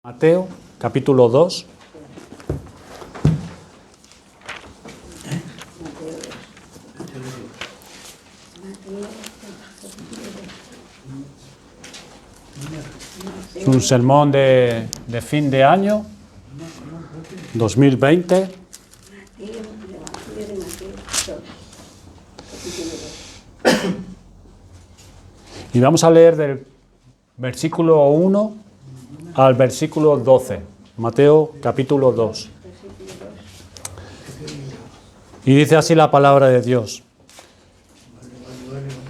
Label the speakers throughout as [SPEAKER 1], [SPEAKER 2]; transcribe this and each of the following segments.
[SPEAKER 1] Mateo, capítulo 2. Es un sermón de fin de año, 2020. Y vamos a leer del versículo 1 al versículo 12, Mateo capítulo 2. Y dice así la palabra de Dios.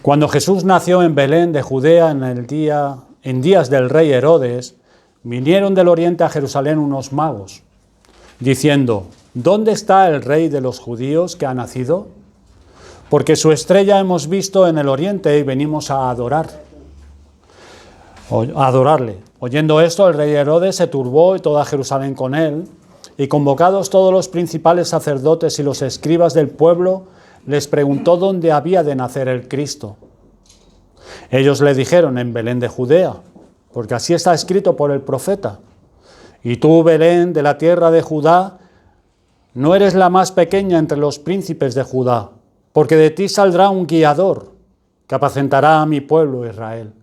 [SPEAKER 1] Cuando Jesús nació en Belén de Judea en días del rey Herodes, vinieron del oriente a Jerusalén unos magos, diciendo: ¿Dónde está el rey de los judíos que ha nacido? Porque su estrella hemos visto en el oriente y venimos a adorarle. Oyendo esto, el rey Herodes se turbó y toda Jerusalén con él, y convocados todos los principales sacerdotes y los escribas del pueblo, les preguntó dónde había de nacer el Cristo. Ellos le dijeron: en Belén de Judea, porque así está escrito por el profeta: y tú, Belén, de la tierra de Judá, no eres la más pequeña entre los príncipes de Judá, porque de ti saldrá un guiador que apacentará a mi pueblo Israel.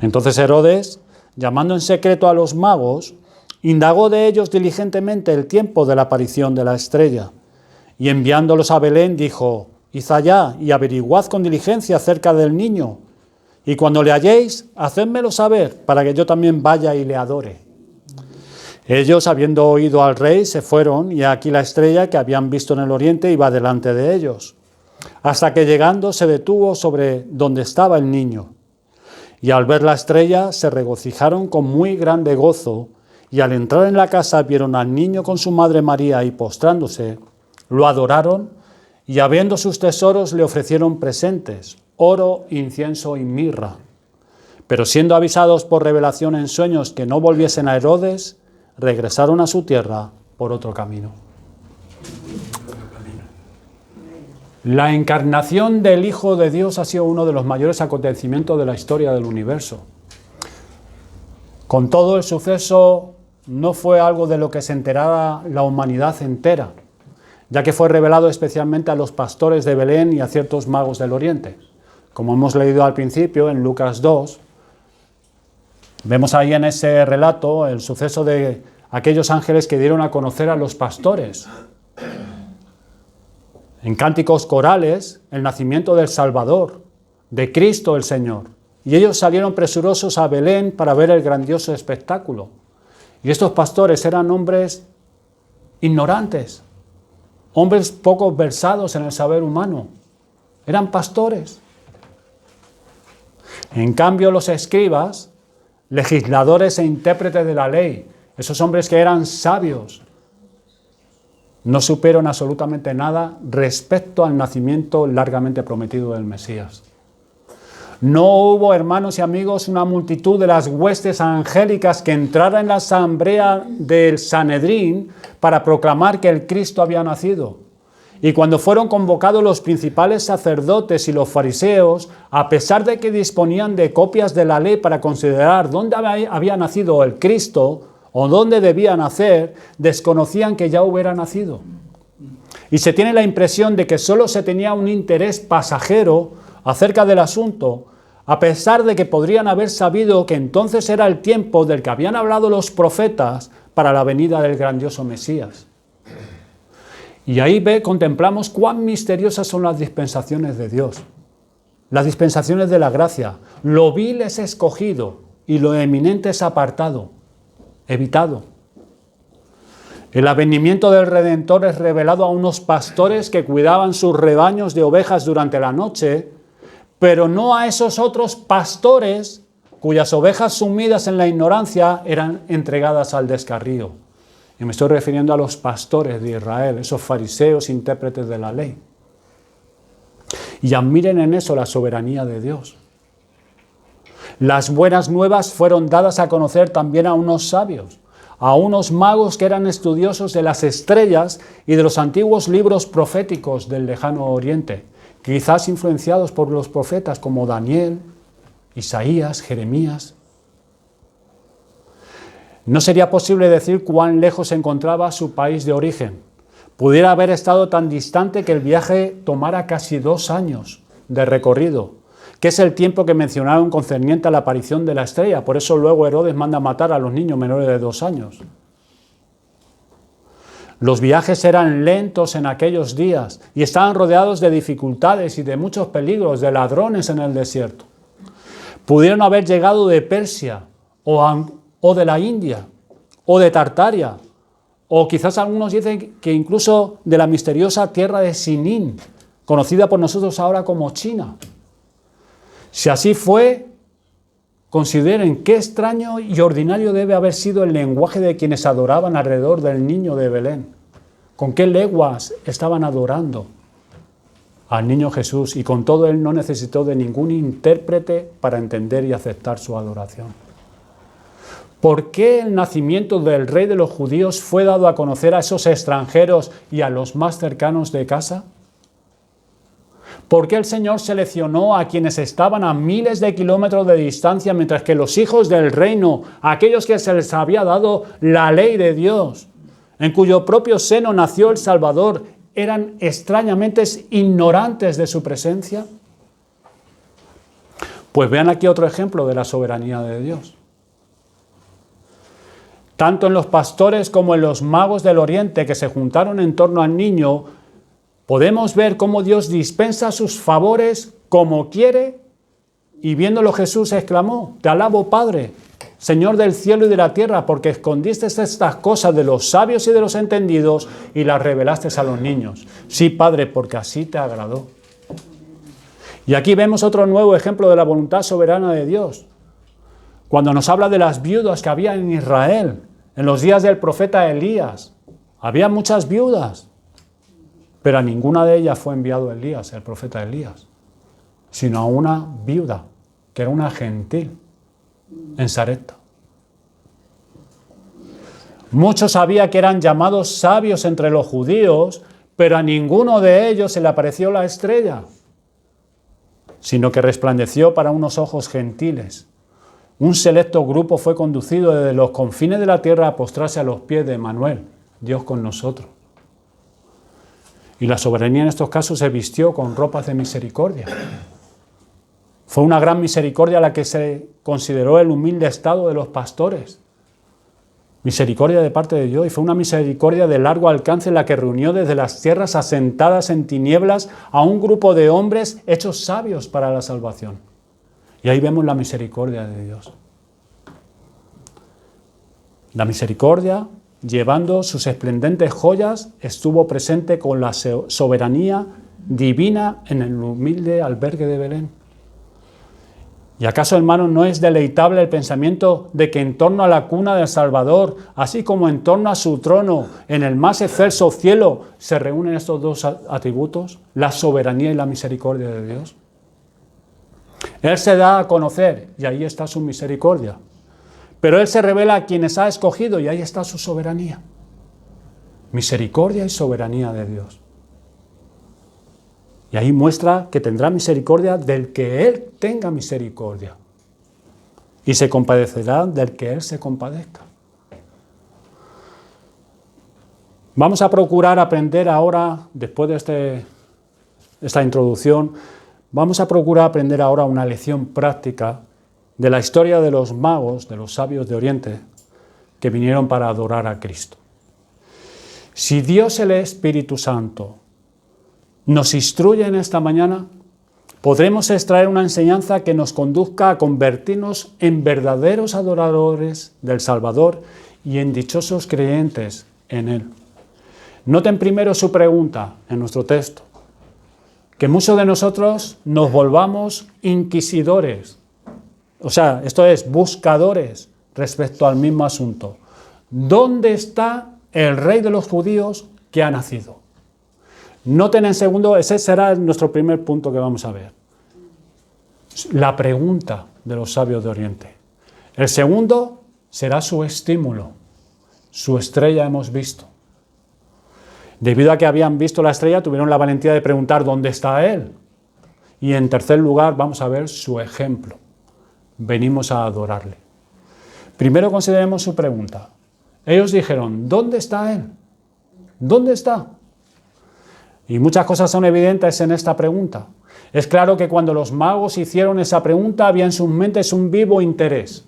[SPEAKER 1] Entonces Herodes, llamando en secreto a los magos, indagó de ellos diligentemente el tiempo de la aparición de la estrella, y enviándolos a Belén dijo: id allá y averiguad con diligencia acerca del niño, y cuando le halléis, hacédmelo saber, para que yo también vaya y le adore. Ellos, habiendo oído al rey, se fueron, y aquí la estrella que habían visto en el oriente iba delante de ellos, hasta que llegando se detuvo sobre donde estaba el niño. Y al ver la estrella se regocijaron con muy grande gozo, y al entrar en la casa vieron al niño con su madre María, y postrándose, lo adoraron, y abriendo sus tesoros le ofrecieron presentes, oro, incienso y mirra. Pero siendo avisados por revelación en sueños que no volviesen a Herodes, regresaron a su tierra por otro camino. La encarnación del Hijo de Dios ha sido uno de los mayores acontecimientos de la historia del universo. Con todo, el suceso no fue algo de lo que se enterara la humanidad entera, ya que fue revelado especialmente a los pastores de Belén y a ciertos magos del oriente. Como hemos leído al principio en Lucas 2, vemos ahí en ese relato el suceso de aquellos ángeles que dieron a conocer a los pastores, en cánticos corales, el nacimiento del Salvador, de Cristo el Señor. Y ellos salieron presurosos a Belén para ver el grandioso espectáculo. Y estos pastores eran hombres ignorantes, hombres poco versados en el saber humano. Eran pastores. En cambio, los escribas, legisladores e intérpretes de la ley, esos hombres que eran sabios, no supieron absolutamente nada respecto al nacimiento largamente prometido del Mesías. No hubo, hermanos y amigos, una multitud de las huestes angélicas que entrara en la asamblea del Sanedrín para proclamar que el Cristo había nacido. Y cuando fueron convocados los principales sacerdotes y los fariseos, a pesar de que disponían de copias de la ley para considerar dónde había nacido el Cristo o dónde debía nacer, desconocían que ya hubiera nacido. Y se tiene la impresión de que solo se tenía un interés pasajero acerca del asunto, a pesar de que podrían haber sabido que entonces era el tiempo del que habían hablado los profetas para la venida del grandioso Mesías. Y ahí contemplamos cuán misteriosas son las dispensaciones de Dios, las dispensaciones de la gracia. Lo vil es escogido y lo eminente es apartado, evitado. El advenimiento del Redentor es revelado a unos pastores que cuidaban sus rebaños de ovejas durante la noche, pero no a esos otros pastores cuyas ovejas sumidas en la ignorancia eran entregadas al descarrío. Y me estoy refiriendo a los pastores de Israel, esos fariseos intérpretes de la ley. Y admiren en eso la soberanía de Dios. Las buenas nuevas fueron dadas a conocer también a unos sabios, a unos magos que eran estudiosos de las estrellas y de los antiguos libros proféticos del lejano oriente, quizás influenciados por los profetas como Daniel, Isaías, Jeremías. No sería posible decir cuán lejos se encontraba su país de origen. Pudiera haber estado tan distante que el viaje tomara casi 2 años de recorrido, que es el tiempo que mencionaron concerniente a la aparición de la estrella. Por eso luego Herodes manda matar a los niños menores de 2 años. Los viajes eran lentos en aquellos días y estaban rodeados de dificultades y de muchos peligros, de ladrones en el desierto. Pudieron haber llegado de Persia o de la India o de Tartaria, o quizás algunos dicen que incluso de la misteriosa tierra de Sinín, conocida por nosotros ahora como China. Si así fue, consideren qué extraño y ordinario debe haber sido el lenguaje de quienes adoraban alrededor del niño de Belén. ¿Con qué lenguas estaban adorando al niño Jesús? Y con todo él no necesitó de ningún intérprete para entender y aceptar su adoración. ¿Por qué el nacimiento del rey de los judíos fue dado a conocer a esos extranjeros y a los más cercanos de casa? ¿Por qué el Señor seleccionó a quienes estaban a miles de kilómetros de distancia, mientras que los hijos del reino, aquellos que se les había dado la ley de Dios, en cuyo propio seno nació el Salvador, eran extrañamente ignorantes de su presencia? Pues vean aquí otro ejemplo de la soberanía de Dios. Tanto en los pastores como en los magos del Oriente que se juntaron en torno al niño, podemos ver cómo Dios dispensa sus favores como quiere, y viéndolo Jesús exclamó: Te alabo, Padre, Señor del cielo y de la tierra, porque escondiste estas cosas de los sabios y de los entendidos y las revelaste a los niños. Sí, Padre, porque así te agradó. Y aquí vemos otro nuevo ejemplo de la voluntad soberana de Dios. Cuando nos habla de las viudas que había en Israel, en los días del profeta Elías, había muchas viudas, pero a ninguna de ellas fue enviado Elías, el profeta Elías, sino a una viuda, que era una gentil, en Sarepta. Muchos sabían que eran llamados sabios entre los judíos, pero a ninguno de ellos se le apareció la estrella, sino que resplandeció para unos ojos gentiles. Un selecto grupo fue conducido desde los confines de la tierra a postrarse a los pies de Emmanuel, Dios con nosotros. Y la soberanía en estos casos se vistió con ropas de misericordia. Fue una gran misericordia la que se consideró el humilde estado de los pastores. Misericordia de parte de Dios, y fue una misericordia de largo alcance la que reunió desde las tierras asentadas en tinieblas a un grupo de hombres hechos sabios para la salvación. Y ahí vemos la misericordia de Dios. La misericordia, llevando sus esplendentes joyas, estuvo presente con la soberanía divina en el humilde albergue de Belén. ¿Y acaso, hermanos, no es deleitable el pensamiento de que en torno a la cuna del Salvador, así como en torno a su trono, en el más excelso cielo, se reúnen estos dos atributos, la soberanía y la misericordia de Dios? Él se da a conocer y ahí está su misericordia. Pero Él se revela a quienes ha escogido y ahí está su soberanía. Misericordia y soberanía de Dios. Y ahí muestra que tendrá misericordia del que Él tenga misericordia. Y se compadecerá del que Él se compadezca. Vamos a procurar aprender ahora, después de esta introducción, vamos a procurar aprender ahora una lección práctica de la historia de los magos, de los sabios de Oriente, que vinieron para adorar a Cristo. Si Dios el Espíritu Santo nos instruye en esta mañana, podremos extraer una enseñanza que nos conduzca a convertirnos en verdaderos adoradores del Salvador y en dichosos creyentes en Él. Noten primero su pregunta en nuestro texto, que muchos de nosotros nos volvamos inquisidores, o sea, esto es, buscadores respecto al mismo asunto. ¿Dónde está el Rey de los judíos que ha nacido? Noten en segundo, ese será nuestro primer punto que vamos a ver. La pregunta de los sabios de Oriente. El segundo será su estímulo. Su estrella hemos visto. Debido a que habían visto la estrella, tuvieron la valentía de preguntar ¿dónde está Él? Y en tercer lugar vamos a ver su ejemplo. Venimos a adorarle. Primero consideremos su pregunta. Ellos dijeron, ¿dónde está Él? ¿Dónde está? Y muchas cosas son evidentes en esta pregunta. Es claro que cuando los magos hicieron esa pregunta había en sus mentes un vivo interés.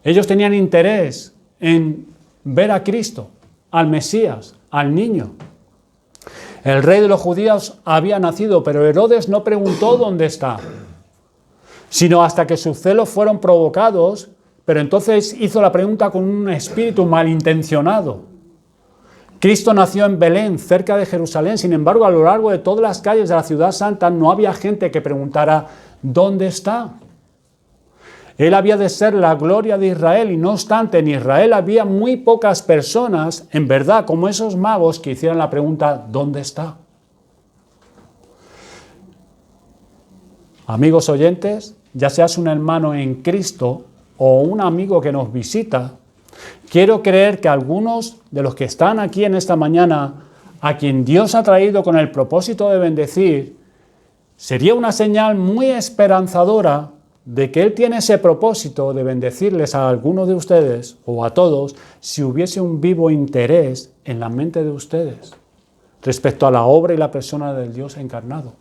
[SPEAKER 1] Ellos tenían interés en ver a Cristo, al Mesías, al niño. El rey de los judíos había nacido, pero Herodes no preguntó dónde está, sino hasta que sus celos fueron provocados, pero entonces hizo la pregunta con un espíritu malintencionado. Cristo nació en Belén, cerca de Jerusalén. Sin embargo, a lo largo de todas las calles de la ciudad santa no había gente que preguntara ¿dónde está? Él había de ser la gloria de Israel y no obstante en Israel había muy pocas personas, en verdad, como esos magos que hicieran la pregunta ¿dónde está? Amigos oyentes, ya seas un hermano en Cristo o un amigo que nos visita, quiero creer que algunos de los que están aquí en esta mañana, a quien Dios ha traído con el propósito de bendecir, sería una señal muy esperanzadora de que Él tiene ese propósito de bendecirles a algunos de ustedes o a todos si hubiese un vivo interés en la mente de ustedes respecto a la obra y la persona del Dios encarnado.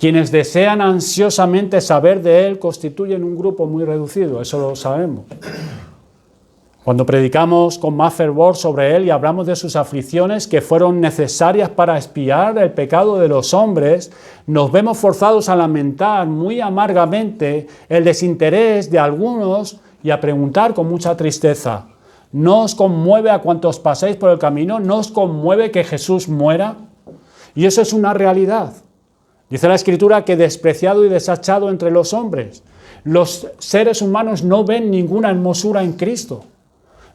[SPEAKER 1] Quienes desean ansiosamente saber de Él constituyen un grupo muy reducido, eso lo sabemos. Cuando predicamos con más fervor sobre Él y hablamos de sus aflicciones que fueron necesarias para expiar el pecado de los hombres, nos vemos forzados a lamentar muy amargamente el desinterés de algunos y a preguntar con mucha tristeza, ¿no os conmueve a cuantos paséis por el camino? ¿No os conmueve que Jesús muera? Y eso es una realidad. Dice la Escritura que despreciado y desechado entre los hombres. Los seres humanos no ven ninguna hermosura en Cristo.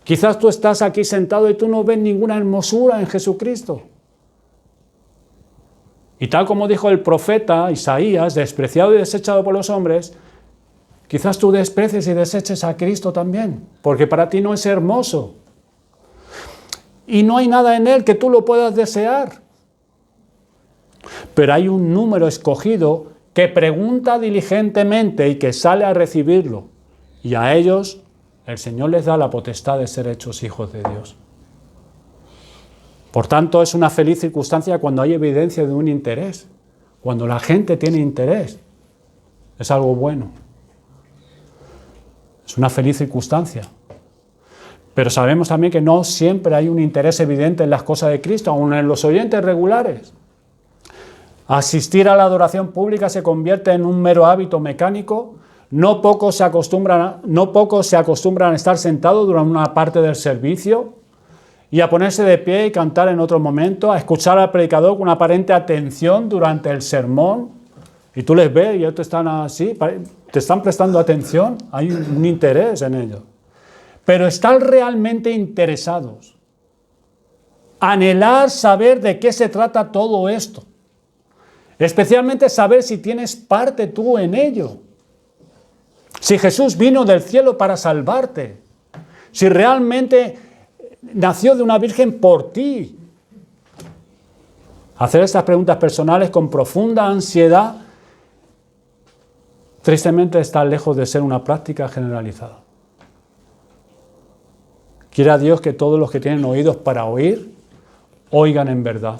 [SPEAKER 1] Quizás tú estás aquí sentado y tú no ves ninguna hermosura en Jesucristo. Y tal como dijo el profeta Isaías, despreciado y desechado por los hombres, quizás tú desprecies y deseches a Cristo también, porque para ti no es hermoso. Y no hay nada en Él que tú lo puedas desear. Pero hay un número escogido que pregunta diligentemente y que sale a recibirlo. Y a ellos el Señor les da la potestad de ser hechos hijos de Dios. Por tanto, es una feliz circunstancia cuando hay evidencia de un interés. Cuando la gente tiene interés, es algo bueno. Es una feliz circunstancia. Pero sabemos también que no siempre hay un interés evidente en las cosas de Cristo, aun en los oyentes regulares. Asistir a la adoración pública se convierte en un mero hábito mecánico. No pocos se acostumbran a estar sentados durante una parte del servicio y a ponerse de pie y cantar en otro momento, a escuchar al predicador con una aparente atención durante el sermón. Y tú les ves y ellos te están así, te están prestando atención, hay un interés en ellos. Pero están realmente interesados. Anhelar saber de qué se trata todo esto. Especialmente saber si tienes parte tú en ello. Si Jesús vino del cielo para salvarte, si realmente nació de una virgen por ti. Hacer estas preguntas personales con profunda ansiedad, tristemente está lejos de ser una práctica generalizada. Quiera Dios que todos los que tienen oídos para oír, oigan en verdad.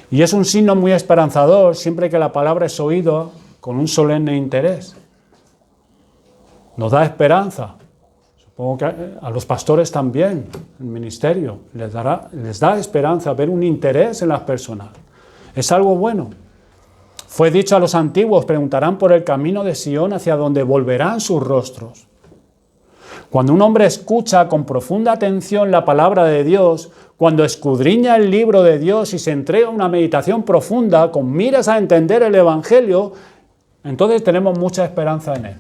[SPEAKER 1] Y es un signo muy esperanzador siempre que la palabra es oído con un solemne interés. Nos da esperanza. Supongo que a los pastores también, el ministerio, les da esperanza ver un interés en las personas. Es algo bueno. Fue dicho a los antiguos, preguntarán por el camino de Sión hacia donde volverán sus rostros. Cuando un hombre escucha con profunda atención la palabra de Dios, cuando escudriña el libro de Dios y se entrega a una meditación profunda con miras a entender el Evangelio, entonces tenemos mucha esperanza en Él.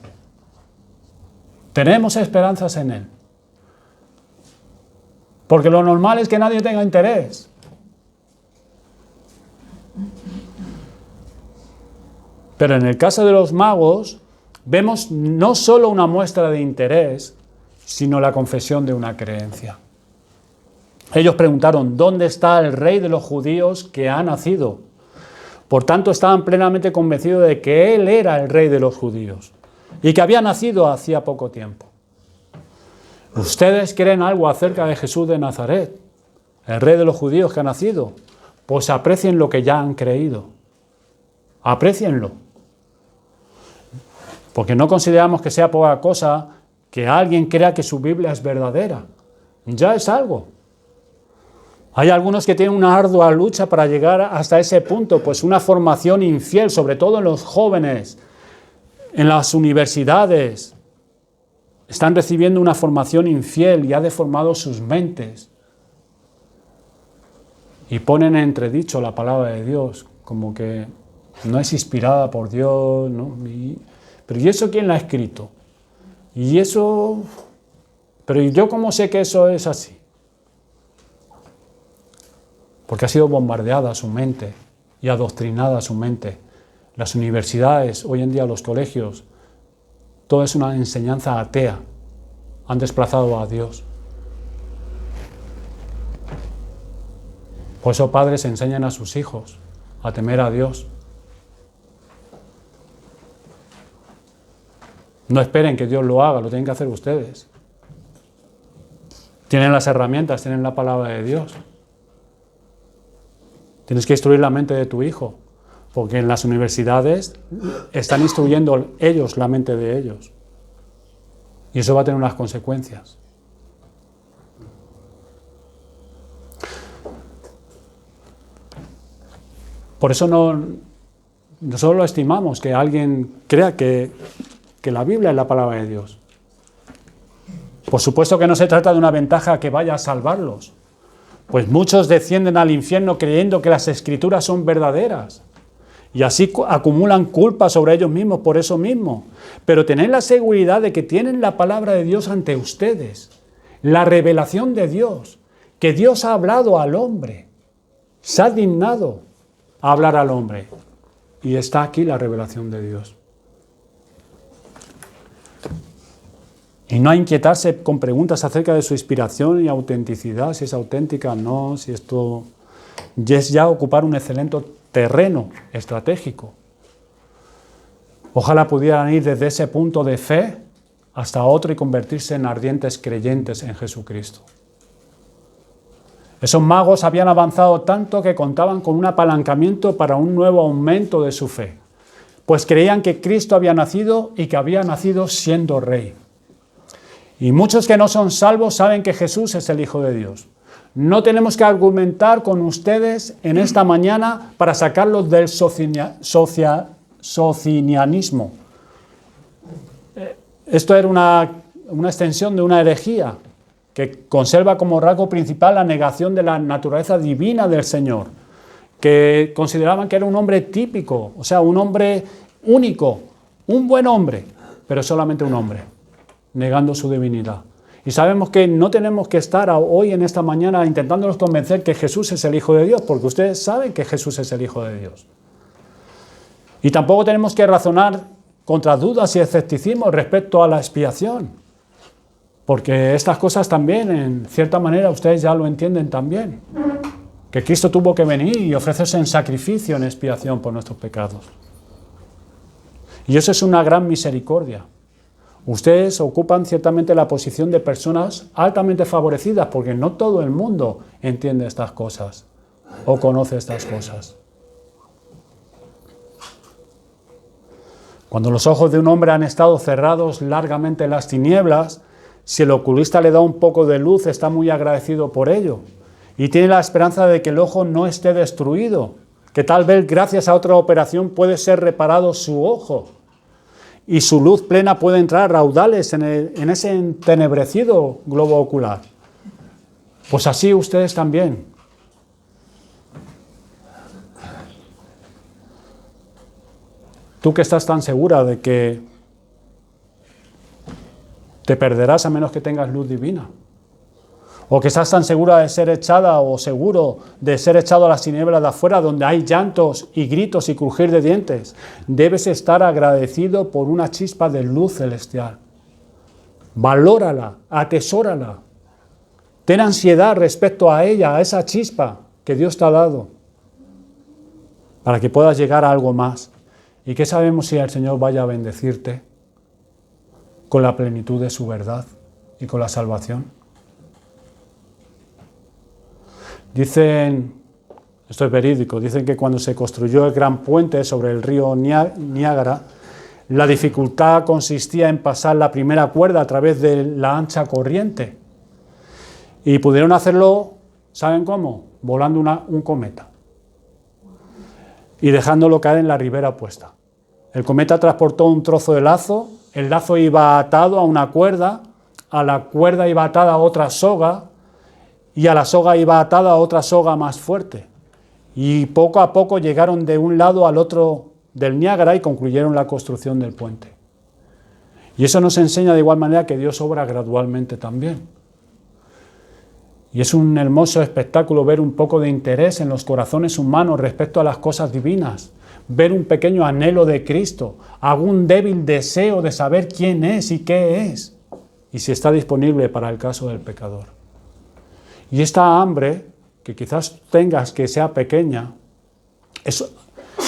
[SPEAKER 1] Tenemos esperanzas en Él. Porque lo normal es que nadie tenga interés. Pero en el caso de los magos, vemos no solo una muestra de interés, sino la confesión de una creencia. Ellos preguntaron, ¿dónde está el rey de los judíos que ha nacido? Por tanto, estaban plenamente convencidos de que Él era el rey de los judíos. y que había nacido hacía poco tiempo. ¿Ustedes creen algo acerca de Jesús de Nazaret, el rey de los judíos que ha nacido? Pues aprecien lo que ya han creído. Aprécienlo. Porque no consideramos que sea poca cosa que alguien crea que su Biblia es verdadera. Ya es algo. Hay algunos que tienen una ardua lucha para llegar hasta ese punto, pues una formación infiel, sobre todo en los jóvenes, en las universidades, están recibiendo una formación infiel y ha deformado sus mentes. Y ponen en entredicho la palabra de Dios, como que no es inspirada por Dios, ¿no? Pero ¿y eso quién la ha escrito? Y eso... Pero ¿y yo cómo sé que eso es así? Porque ha sido bombardeada su mente y adoctrinada su mente. Las universidades, hoy en día los colegios, todo es una enseñanza atea. Han desplazado a Dios. Por eso padres enseñan a sus hijos a temer a Dios. No esperen que Dios lo haga, lo tienen que hacer ustedes. Tienen las herramientas, tienen la palabra de Dios. Tienes que instruir la mente de tu hijo, porque en las universidades están instruyendo ellos la mente de ellos. Y eso va a tener unas consecuencias. Por eso no solo estimamos que alguien crea que la Biblia es la palabra de Dios. Por supuesto que no se trata de una ventaja que vaya a salvarlos, pues muchos descienden al infierno creyendo que las Escrituras son verdaderas y así acumulan culpa sobre ellos mismos por eso mismo. Pero tened la seguridad de que tienen la palabra de Dios ante ustedes, la revelación de Dios, que Dios ha hablado al hombre, se ha dignado a hablar al hombre y está aquí la revelación de Dios. Y no a inquietarse con preguntas acerca de su inspiración y autenticidad, si es auténtica o no, si esto es ya ocupar un excelente terreno estratégico. Ojalá pudieran ir desde ese punto de fe hasta otro y convertirse en ardientes creyentes en Jesucristo. Esos magos habían avanzado tanto que contaban con un apalancamiento para un nuevo aumento de su fe, pues creían que Cristo había nacido y que había nacido siendo rey. Y muchos que no son salvos saben que Jesús es el Hijo de Dios. No tenemos que argumentar con ustedes en esta mañana para sacarlos del socinianismo. Esto era una extensión de una herejía que conserva como rasgo principal la negación de la naturaleza divina del Señor, que consideraban que era un hombre típico, o sea, un hombre único, un buen hombre, pero solamente un hombre, negando su divinidad. Y sabemos que no tenemos que estar hoy en esta mañana intentándonos convencer que Jesús es el Hijo de Dios, porque ustedes saben que Jesús es el Hijo de Dios. Y tampoco tenemos que razonar contra dudas y escepticismo respecto a la expiación, porque estas cosas también, en cierta manera, ustedes ya lo entienden también, que Cristo tuvo que venir y ofrecerse en sacrificio, en expiación por nuestros pecados. Y eso es una gran misericordia. Ustedes ocupan ciertamente la posición de personas altamente favorecidas, porque no todo el mundo entiende estas cosas o conoce estas cosas. Cuando los ojos de un hombre han estado cerrados largamente en las tinieblas, si el oculista le da un poco de luz, está muy agradecido por ello y tiene la esperanza de que el ojo no esté destruido, que tal vez gracias a otra operación puede ser reparado su ojo y su luz plena puede entrar a raudales en ese entenebrecido globo ocular. Pues así ustedes también. Tú que estás tan segura de que te perderás a menos que tengas luz divina, o que estás tan segura de ser echada o seguro de ser echado a las tinieblas de afuera donde hay llantos y gritos y crujir de dientes, debes estar agradecido por una chispa de luz celestial. Valórala, atesórala, ten ansiedad respecto a ella, a esa chispa que Dios te ha dado, para que puedas llegar a algo más. ¿Y qué sabemos si el Señor vaya a bendecirte con la plenitud de su verdad y con la salvación. Dicen, esto es verídico, dicen que cuando se construyó el gran puente sobre el río Niágara, la dificultad consistía en pasar la primera cuerda a través de la ancha corriente. Y pudieron hacerlo, ¿saben cómo? Volando un cometa y dejándolo caer en la ribera opuesta. El cometa transportó un trozo de lazo, el lazo iba atado a una cuerda, a la cuerda iba atada a otra soga y a la soga iba atada a otra soga más fuerte. Y poco a poco llegaron de un lado al otro del Niágara y concluyeron la construcción del puente. Y eso nos enseña de igual manera que Dios obra gradualmente también. Y es un hermoso espectáculo ver un poco de interés en los corazones humanos respecto a las cosas divinas, ver un pequeño anhelo de Cristo, algún débil deseo de saber quién es y qué es, y si está disponible para el caso del pecador. Y esta hambre, que quizás tengas que sea pequeña, eso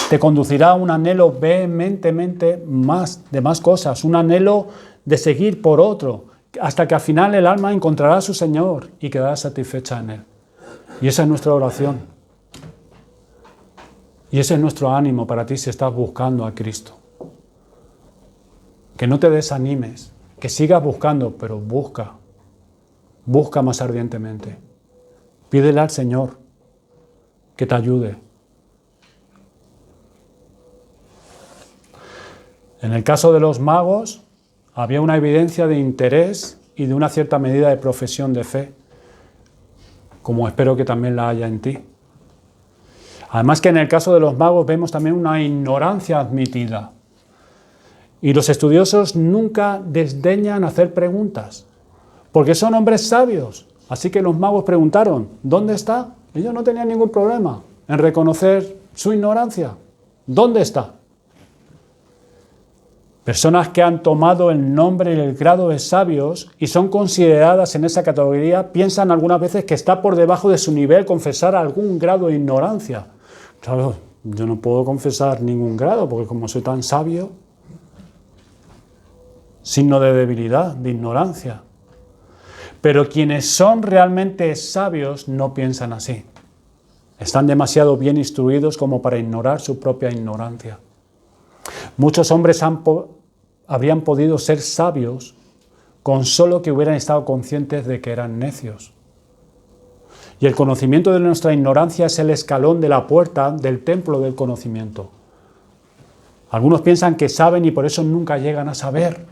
[SPEAKER 1] te conducirá a un anhelo vehementemente de más cosas, un anhelo de seguir por otro, hasta que al final el alma encontrará a su Señor y quedará satisfecha en Él. Y esa es nuestra oración. Y ese es nuestro ánimo para ti si estás buscando a Cristo. Que no te desanimes, que sigas buscando, pero busca más ardientemente. Pídele al Señor que te ayude. En el caso de los magos, había una evidencia de interés y de una cierta medida de profesión de fe, como espero que también la haya en ti. Además que en el caso de los magos vemos también una ignorancia admitida. Y los estudiosos nunca desdeñan hacer preguntas, porque son hombres sabios. Así que los magos preguntaron, ¿dónde está? Ellos no tenían ningún problema en reconocer su ignorancia. ¿Dónde está? Personas que han tomado el nombre y el grado de sabios y son consideradas en esa categoría, piensan algunas veces que está por debajo de su nivel confesar algún grado de ignorancia. Claro, yo no puedo confesar ningún grado porque como soy tan sabio, signo de debilidad, de ignorancia. Pero quienes son realmente sabios no piensan así. Están demasiado bien instruidos como para ignorar su propia ignorancia. Muchos hombres habrían podido ser sabios con solo que hubieran estado conscientes de que eran necios. Y el conocimiento de nuestra ignorancia es el escalón de la puerta del templo del conocimiento. Algunos piensan que saben y por eso nunca llegan a saber.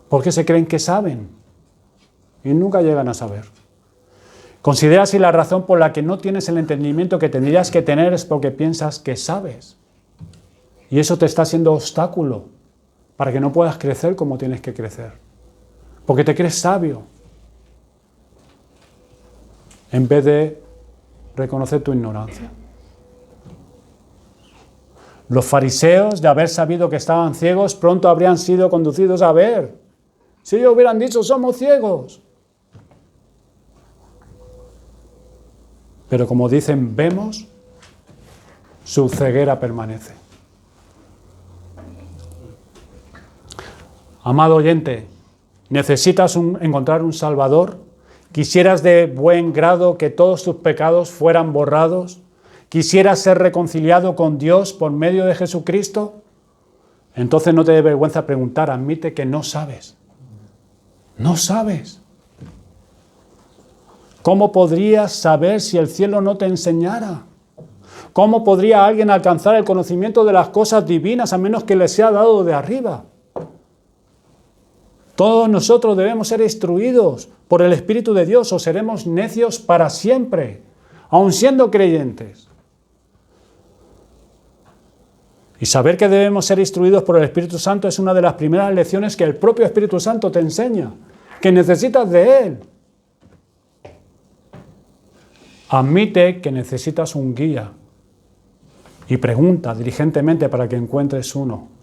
[SPEAKER 1] Porque se creen que saben y nunca llegan a saber. Considera si la razón por la que no tienes el entendimiento que tendrías que tener es porque piensas que sabes. Y eso te está haciendo obstáculo para que no puedas crecer como tienes que crecer. Porque te crees sabio, en vez de reconocer tu ignorancia. Los fariseos, de haber sabido que estaban ciegos, pronto habrían sido conducidos a ver. Si ellos hubieran dicho, somos ciegos. Pero como dicen, vemos, su ceguera permanece. Amado oyente, ¿necesitas encontrar un Salvador? ¿Quisieras de buen grado que todos tus pecados fueran borrados? ¿Quisieras ser reconciliado con Dios por medio de Jesucristo? Entonces no te dé vergüenza preguntar, admite que no sabes. No sabes. ¿Cómo podrías saber si el cielo no te enseñara? ¿Cómo podría alguien alcanzar el conocimiento de las cosas divinas a menos que les sea dado de arriba? Todos nosotros debemos ser instruidos por el Espíritu de Dios o seremos necios para siempre, aun siendo creyentes. Y saber que debemos ser instruidos por el Espíritu Santo es una de las primeras lecciones que el propio Espíritu Santo te enseña, que necesitas de Él. Admite que necesitas un guía y pregunta diligentemente para que encuentres uno.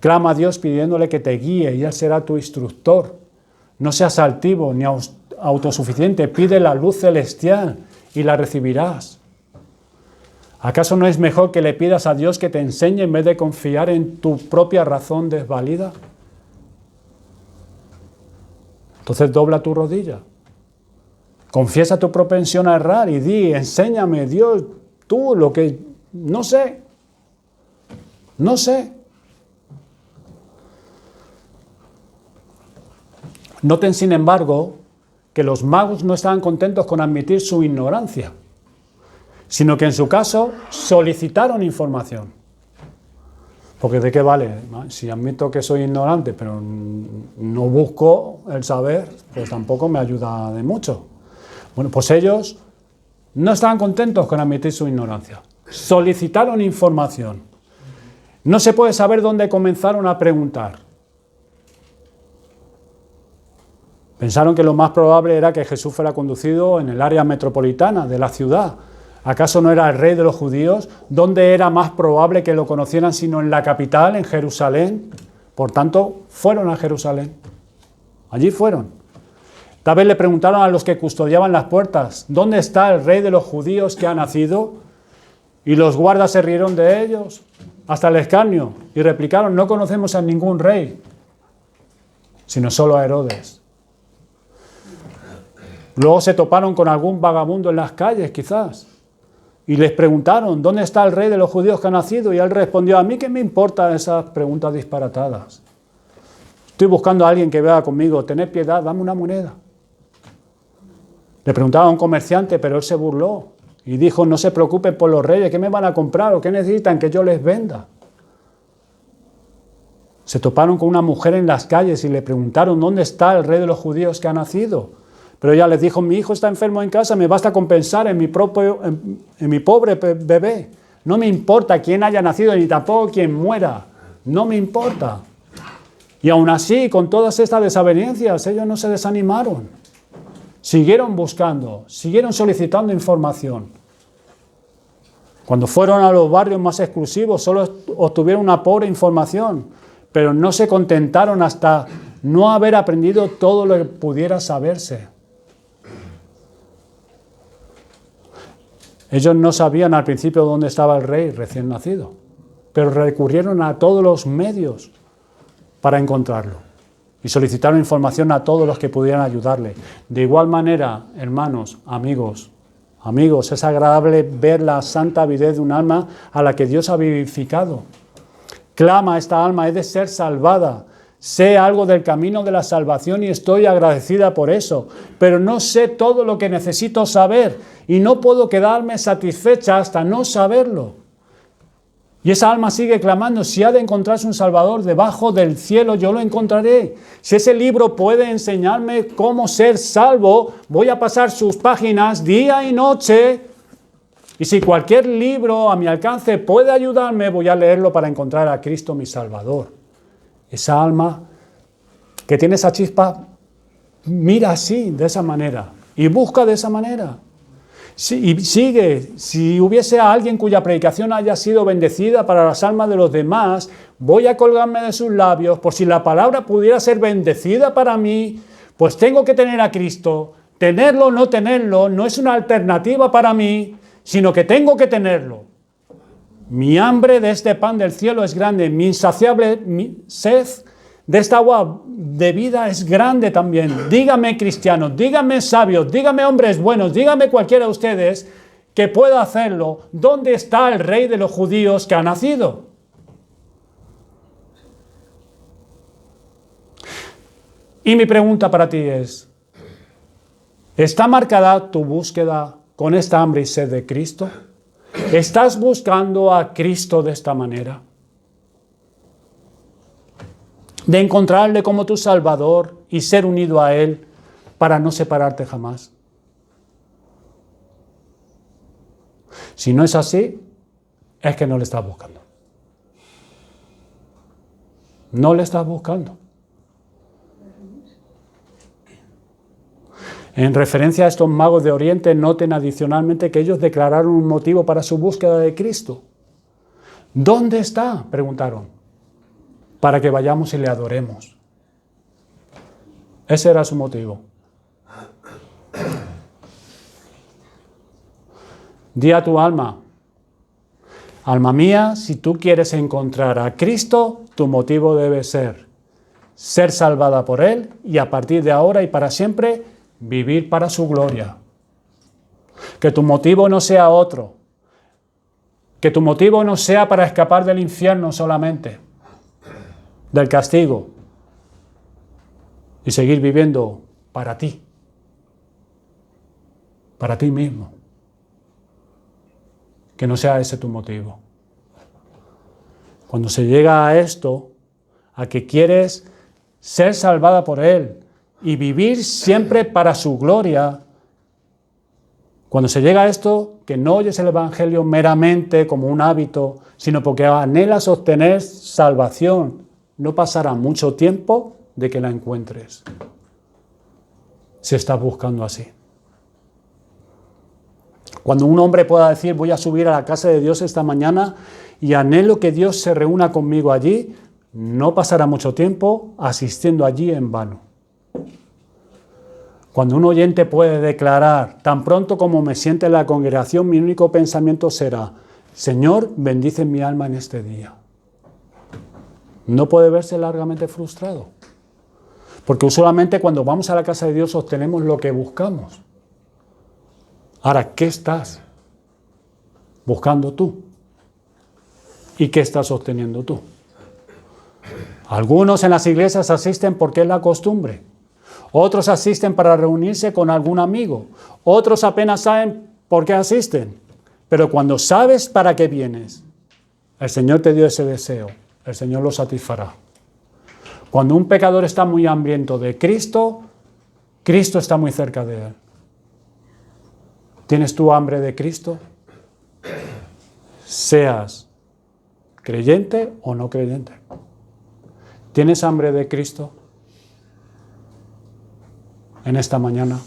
[SPEAKER 1] Clama a Dios pidiéndole que te guíe y Él será tu instructor. No seas altivo ni autosuficiente, pide la luz celestial y la recibirás. ¿Acaso no es mejor que le pidas a Dios que te enseñe en vez de confiar en tu propia razón desvalida? Entonces dobla tu rodilla. Confiesa tu propensión a errar y di, enséñame, Dios, tú lo que no sé. No sé. Noten, sin embargo, que los magos no estaban contentos con admitir su ignorancia, sino que en su caso solicitaron información. Porque ¿de qué vale? Si admito que soy ignorante, pero no busco el saber, pues tampoco me ayuda de mucho. Bueno, pues ellos no estaban contentos con admitir su ignorancia. Solicitaron información. No se puede saber dónde comenzaron a preguntar. Pensaron que lo más probable era que Jesús fuera conducido en el área metropolitana de la ciudad. ¿Acaso no era el rey de los judíos? ¿Dónde era más probable que lo conocieran sino en la capital, en Jerusalén? Por tanto, fueron a Jerusalén. Allí fueron. Tal vez le preguntaron a los que custodiaban las puertas, ¿dónde está el rey de los judíos que ha nacido? Y los guardas se rieron de ellos, hasta el escarnio, y replicaron, no conocemos a ningún rey, sino solo a Herodes. Luego se toparon con algún vagabundo en las calles, quizás, y les preguntaron, ¿dónde está el rey de los judíos que ha nacido? Y él respondió, a mí qué me importan esas preguntas disparatadas. Estoy buscando a alguien que vea conmigo, tened piedad, dame una moneda. Le preguntaba a un comerciante, pero él se burló y dijo, no se preocupen por los reyes, ¿qué me van a comprar o qué necesitan que yo les venda? Se toparon con una mujer en las calles y le preguntaron, ¿dónde está el rey de los judíos que ha nacido? Pero ella les dijo, mi hijo está enfermo en casa, me basta con pensar en mi pobre bebé. No me importa quién haya nacido, ni tampoco quién muera. No me importa. Y aún así, con todas estas desavenencias, ellos no se desanimaron. Siguieron buscando, siguieron solicitando información. Cuando fueron a los barrios más exclusivos, solo obtuvieron una pobre información, pero no se contentaron hasta no haber aprendido todo lo que pudiera saberse. Ellos no sabían al principio dónde estaba el rey recién nacido, pero recurrieron a todos los medios para encontrarlo y solicitaron información a todos los que pudieran ayudarle. De igual manera, hermanos, amigos, es agradable ver la santa avidez de un alma a la que Dios ha vivificado. Clama, esta alma, he de ser salvada. Sé algo del camino de la salvación y estoy agradecida por eso, pero no sé todo lo que necesito saber y no puedo quedarme satisfecha hasta no saberlo. Y esa alma sigue clamando, si ha de encontrarse un Salvador debajo del cielo, yo lo encontraré. Si ese libro puede enseñarme cómo ser salvo, voy a pasar sus páginas día y noche. Y si cualquier libro a mi alcance puede ayudarme, voy a leerlo para encontrar a Cristo mi Salvador. Esa alma que tiene esa chispa, mira así, de esa manera, y busca de esa manera. Y sigue, si hubiese a alguien cuya predicación haya sido bendecida para las almas de los demás, voy a colgarme de sus labios, por si la palabra pudiera ser bendecida para mí, pues tengo que tener a Cristo. Tenerlo o no tenerlo no es una alternativa para mí, sino que tengo que tenerlo. Mi hambre de este pan del cielo es grande, mi insaciable sed de esta agua de vida es grande también. Dígame cristianos, dígame sabios, dígame hombres buenos, dígame cualquiera de ustedes que pueda hacerlo. ¿Dónde está el rey de los judíos que ha nacido? Y mi pregunta para ti es, ¿está marcada tu búsqueda con esta hambre y sed de Cristo? ¿Estás buscando a Cristo de esta manera? De encontrarle como tu Salvador y ser unido a Él para no separarte jamás. Si no es así, es que no le estás buscando. No le estás buscando. En referencia a estos magos de Oriente, noten adicionalmente que ellos declararon un motivo para su búsqueda de Cristo. ¿Dónde está?, preguntaron, para que vayamos y le adoremos. Ese era su motivo. Di a tu alma, alma mía, si tú quieres encontrar a Cristo, tu motivo debe ser ser salvada por Él y a partir de ahora y para siempre vivir para su gloria. Que tu motivo no sea otro. Que tu motivo no sea para escapar del infierno solamente, del castigo, y seguir viviendo para ti mismo. Que no sea ese tu motivo. Cuando se llega a esto, a que quieres ser salvada por Él y vivir siempre para su gloria, cuando se llega a esto, que no oyes el Evangelio meramente como un hábito, sino porque anhelas obtener salvación, no pasará mucho tiempo de que la encuentres, si estás buscando así. Cuando un hombre pueda decir, voy a subir a la casa de Dios esta mañana y anhelo que Dios se reúna conmigo allí, no pasará mucho tiempo asistiendo allí en vano. Cuando un oyente puede declarar, tan pronto como me siente en la congregación, mi único pensamiento será, Señor, bendice mi alma en este día. No puede verse largamente frustrado. Porque usualmente cuando vamos a la casa de Dios obtenemos lo que buscamos. Ahora, ¿qué estás buscando tú? ¿Y qué estás obteniendo tú? Algunos en las iglesias asisten porque es la costumbre. Otros asisten para reunirse con algún amigo. Otros apenas saben por qué asisten. Pero cuando sabes para qué vienes, el Señor te dio ese deseo. El Señor lo satisfará. Cuando un pecador está muy hambriento de Cristo, Cristo está muy cerca de él. ¿Tienes tú hambre de Cristo? Seas creyente o no creyente. ¿Tienes hambre de Cristo en esta mañana?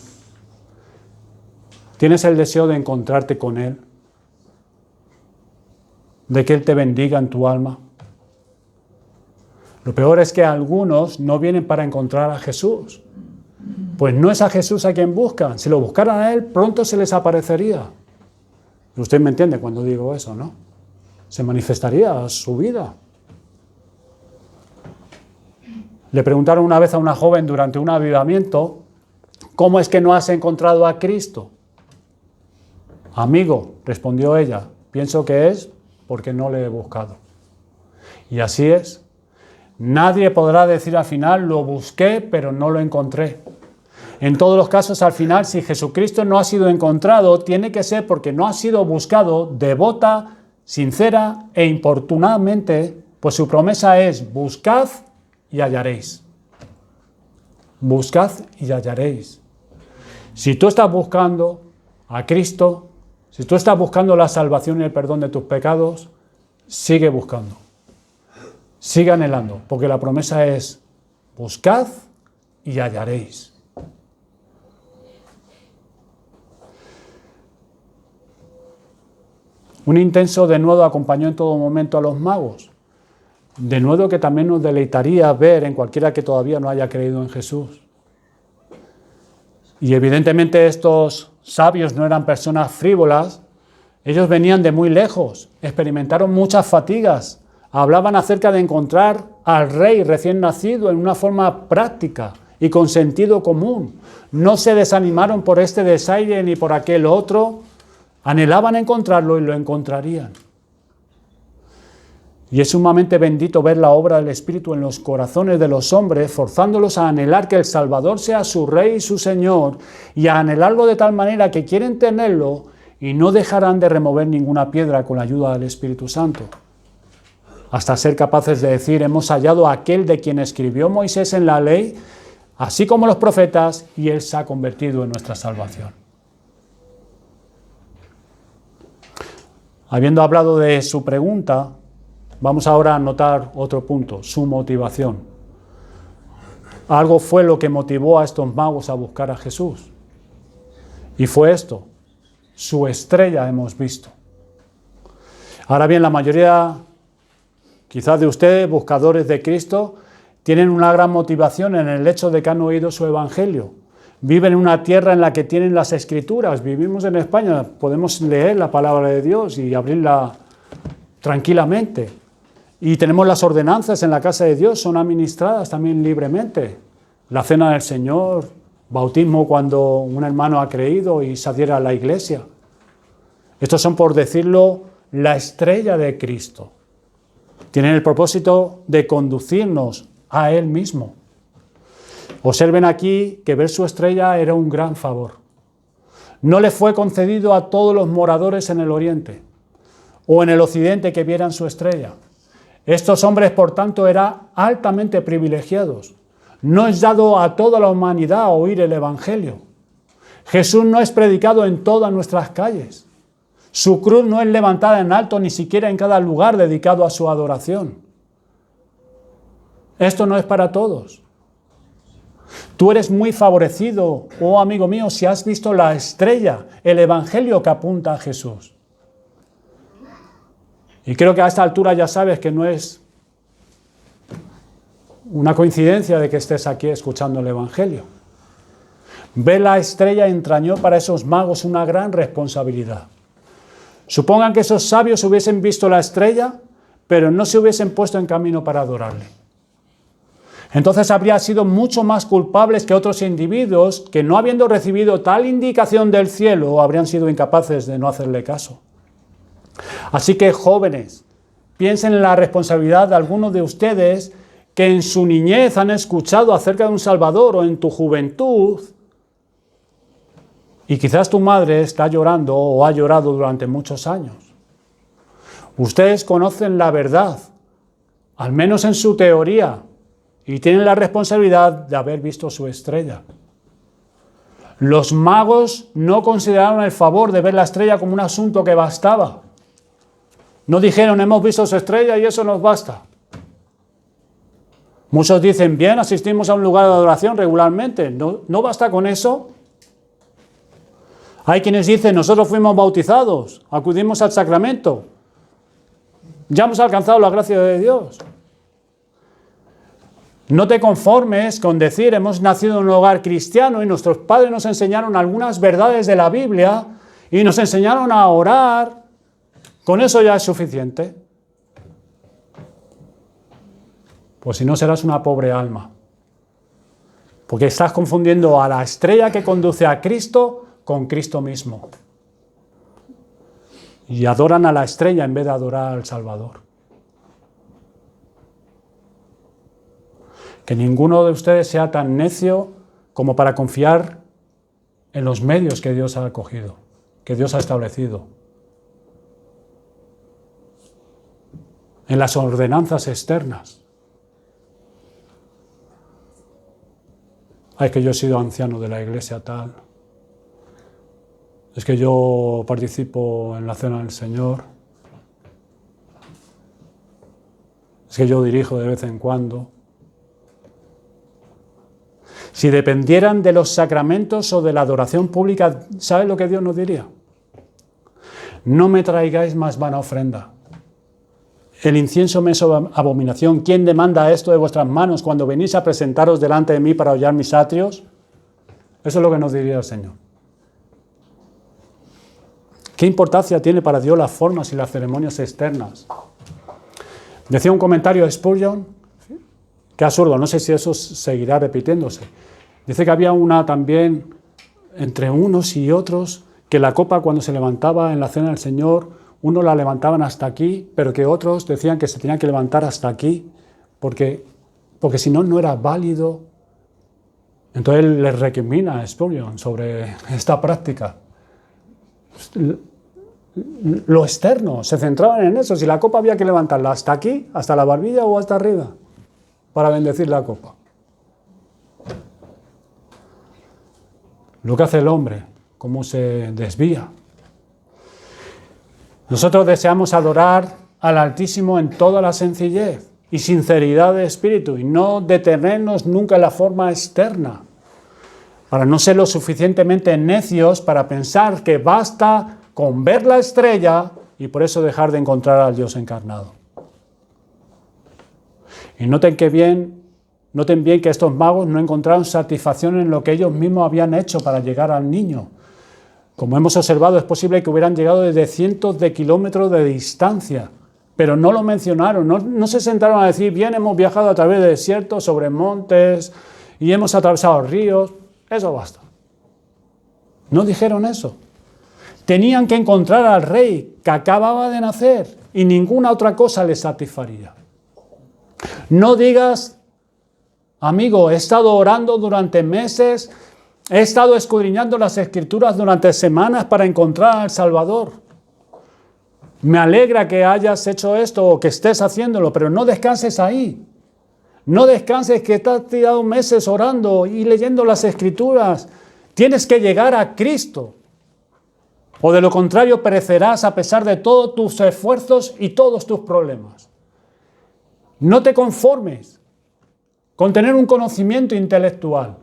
[SPEAKER 1] ¿Tienes el deseo de encontrarte con Él? ¿De que Él te bendiga en tu alma? Lo peor es que algunos no vienen para encontrar a Jesús. Pues no es a Jesús a quien buscan. Si lo buscaran a Él, pronto se les aparecería. Usted me entiende cuando digo eso, ¿no? Se manifestaría su vida. Le preguntaron una vez a una joven durante un avivamiento, ¿cómo es que no has encontrado a Cristo? Amigo, respondió ella, pienso que es porque no le he buscado. Y así es. Nadie podrá decir al final, lo busqué, pero no lo encontré. En todos los casos, al final, si Jesucristo no ha sido encontrado, tiene que ser porque no ha sido buscado devota, sincera e importunadamente, pues su promesa es, buscad y hallaréis. Buscad y hallaréis. Si tú estás buscando a Cristo, si tú estás buscando la salvación y el perdón de tus pecados, sigue buscando. Sigue anhelando, porque la promesa es, buscad y hallaréis. Un intenso denuedo acompañó en todo momento a los magos. Denuedo que también nos deleitaría ver en cualquiera que todavía no haya creído en Jesús. Y evidentemente estos sabios no eran personas frívolas. Ellos venían de muy lejos, experimentaron muchas fatigas, hablaban acerca de encontrar al rey recién nacido en una forma práctica y con sentido común. No se desanimaron por este desaire ni por aquel otro. Anhelaban encontrarlo y lo encontrarían. Y es sumamente bendito ver la obra del Espíritu en los corazones de los hombres, forzándolos a anhelar que el Salvador sea su Rey y su Señor, y a anhelarlo de tal manera que quieren tenerlo y no dejarán de remover ninguna piedra con la ayuda del Espíritu Santo. Hasta ser capaces de decir, hemos hallado a aquel de quien escribió Moisés en la ley, así como los profetas, y él se ha convertido en nuestra salvación. Habiendo hablado de su pregunta, vamos ahora a notar otro punto, su motivación. Algo fue lo que motivó a estos magos a buscar a Jesús. Y fue esto, su estrella hemos visto. Ahora bien, la mayoría, quizás de ustedes, buscadores de Cristo, tienen una gran motivación en el hecho de que han oído su evangelio. Viven en una tierra en la que tienen las Escrituras. Vivimos en España, podemos leer la palabra de Dios y abrirla tranquilamente. Y tenemos las ordenanzas en la casa de Dios, son administradas también libremente. La cena del Señor, bautismo cuando un hermano ha creído y se adhiere a la iglesia. Estos son, por decirlo, la estrella de Cristo. Tienen el propósito de conducirnos a Él mismo. Observen aquí que ver su estrella era un gran favor. No le fue concedido a todos los moradores en el oriente o en el occidente que vieran su estrella. Estos hombres, por tanto, eran altamente privilegiados. No es dado a toda la humanidad oír el Evangelio. Jesús no es predicado en todas nuestras calles. Su cruz no es levantada en alto ni siquiera en cada lugar dedicado a su adoración. Esto no es para todos. Tú eres muy favorecido, oh amigo mío, si has visto la estrella, el Evangelio que apunta a Jesús. Y creo que a esta altura ya sabes que no es una coincidencia de que estés aquí escuchando el Evangelio. Ver la estrella entrañó para esos magos una gran responsabilidad. Supongan que esos sabios hubiesen visto la estrella, pero no se hubiesen puesto en camino para adorarle. Entonces habrían sido mucho más culpables que otros individuos que, no habiendo recibido tal indicación del cielo, habrían sido incapaces de no hacerle caso. Así que, jóvenes, piensen en la responsabilidad de algunos de ustedes que en su niñez han escuchado acerca de un Salvador, o en tu juventud, y quizás tu madre está llorando o ha llorado durante muchos años. Ustedes conocen la verdad, al menos en su teoría, y tienen la responsabilidad de haber visto su estrella. Los magos no consideraron el favor de ver la estrella como un asunto que bastaba. No dijeron, hemos visto su estrella y eso nos basta. Muchos dicen, bien, asistimos a un lugar de adoración regularmente. ¿No basta con eso? Hay quienes dicen, nosotros fuimos bautizados, acudimos al sacramento. Ya hemos alcanzado la gracia de Dios. No te conformes con decir, hemos nacido en un hogar cristiano y nuestros padres nos enseñaron algunas verdades de la Biblia y nos enseñaron a orar. Con eso ya es suficiente. Pues si no, serás una pobre alma. Porque estás confundiendo a la estrella que conduce a Cristo con Cristo mismo. Y adoran a la estrella en vez de adorar al Salvador. Que ninguno de ustedes sea tan necio como para confiar en los medios que Dios ha acogido, que Dios ha establecido. En las ordenanzas externas. Es que yo he sido anciano de la iglesia tal. Es que yo participo en la cena del Señor. Es que yo dirijo de vez en cuando. Si dependieran de los sacramentos o de la adoración pública, ¿sabes lo que Dios nos diría? No me traigáis más vana ofrenda. El incienso me es abominación. ¿Quién demanda esto de vuestras manos cuando venís a presentaros delante de mí para hollar mis atrios? Eso es lo que nos diría el Señor. ¿Qué importancia tiene para Dios las formas y las ceremonias externas? Decía un comentario de Spurgeon, qué absurdo, no sé si eso seguirá repitiéndose. Dice que había una también entre unos y otros, que la copa cuando se levantaba en la cena del Señor, unos la levantaban hasta aquí, pero que otros decían que se tenían que levantar hasta aquí, porque si no, no era válido. Entonces él les recrimina a Spurgeon sobre esta práctica. Lo externo, se centraban en eso, si la copa había que levantarla hasta aquí, hasta la barbilla o hasta arriba, para bendecir la copa. Lo que hace el hombre, cómo se desvía. Nosotros deseamos adorar al Altísimo en toda la sencillez y sinceridad de espíritu y no detenernos nunca en la forma externa, para no ser lo suficientemente necios para pensar que basta con ver la estrella y por eso dejar de encontrar al Dios encarnado. Y noten bien que estos magos no encontraron satisfacción en lo que ellos mismos habían hecho para llegar al niño. Como hemos observado, es posible que hubieran llegado desde cientos de kilómetros de distancia pero no lo mencionaron, no se sentaron a decir, bien, hemos viajado a través de desiertos, sobre montes, y hemos atravesado ríos, eso basta. No dijeron eso. Tenían que encontrar al rey que acababa de nacer y ninguna otra cosa les satisfaría. No digas, amigo, he estado orando durante meses, he estado escudriñando las Escrituras durante semanas para encontrar al Salvador. Me alegra que hayas hecho esto o que estés haciéndolo, pero no descanses ahí. No descanses que te has tirado meses orando y leyendo las Escrituras. Tienes que llegar a Cristo. O de lo contrario perecerás a pesar de todos tus esfuerzos y todos tus problemas. No te conformes con tener un conocimiento intelectual,